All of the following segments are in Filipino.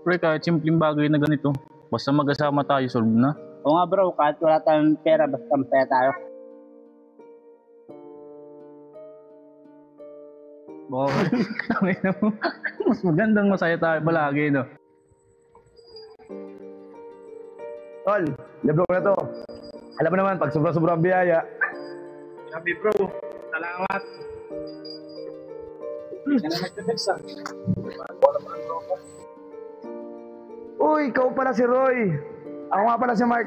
Pre, kahit simpleng bagay na ganito, basta magkasama tayo, solve na. Oo nga bro, kahit wala tayong pera, basta masaya tayo. Mas magandang masaya tayo palagi, no? Tol, libre ko na to. Alam mo naman, pag sobra-sobrang biyaya. Sabi bro, salamat. Uy, ikaw pala si Roy. Ako nga pala si Mark.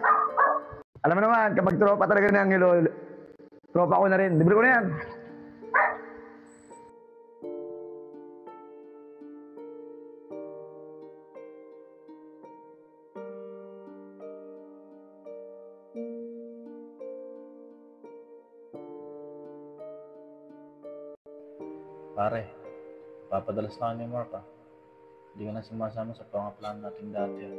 Alam mo naman, kapag tropa talaga ni Angelo, tropa ko na rin. Libre ko na yan. Pare, papadalas na ni Mark ah. Hindi ka na sumasama sa pangaplan natin dati ah.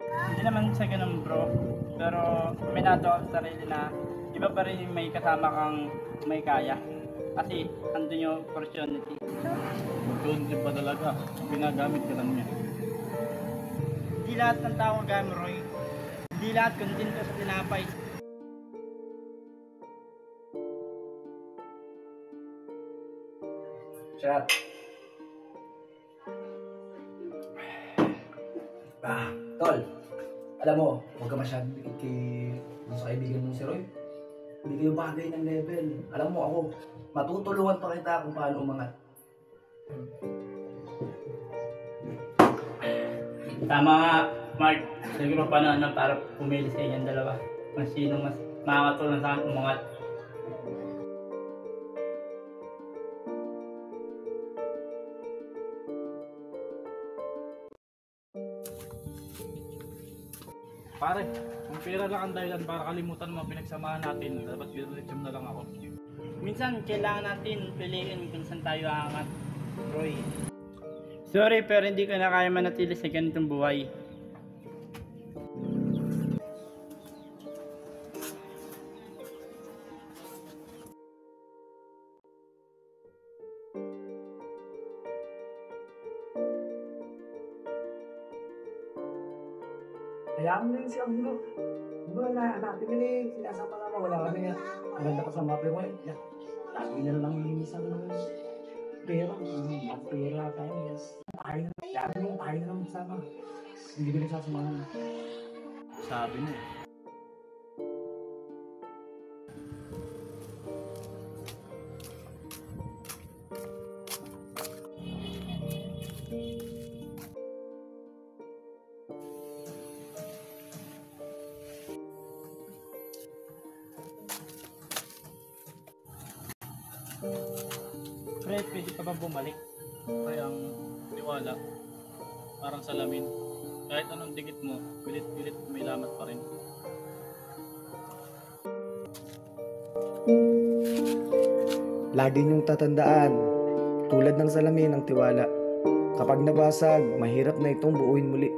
Hindi naman sa ganun bro, pero minado ako sa sarili na iba pa rin may kasama kang may kaya. Kasi andun yung opportunity. Opportunity pa talaga, ginagamit ka lang niya. Hindi lahat ng tao gamit Roy. Hindi lahat kontento sa tinapay. Chat. Tol, alam mo, huwag ka masyadong dikit dun sa kaibigan mo si Roy. Hindi kayo bagay ng level. Alam mo ako, matutulungan pa kita kung paano umangat. Tama nga, Mark. Siguro pa na para pumili sa inyong dalawa. Kung sino mas makakatulong sa akin umangat. Pare, kung pera lang ang dahilan para kalimutan mo ang pinagsamahan natin, dapat diretso na lang ako. Minsan, kailangan natin piliin kung saan tayo aangat, Roy. Sorry, pero hindi ko na kaya manatili sa ganitong buhay. Hayaan mo na yun si Angelo. Wala natin yun eh. Sinasama naman. Wala kami nga. Ang ganda ka sa mapi mo eh. Lagi na lang yung isang pera. Mag-pera tayo. Yes. Tayo na lang sama. Hindi ko nagsasamahan. Sabi mo. Pre, pwede pa ba bumalik? Kaya ang tiwala, parang salamin. Kahit anong dikit mo, pilit-pilit may lamat pa rin. Lagi niyong tatandaan, tulad ng salamin ng tiwala. Kapag nabasag, mahirap na itong buuin muli.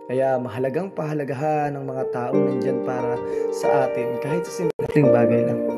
Kaya mahalagang pahalagahan ng mga taong nandyan para sa atin kahit sa simpleng bagay lang.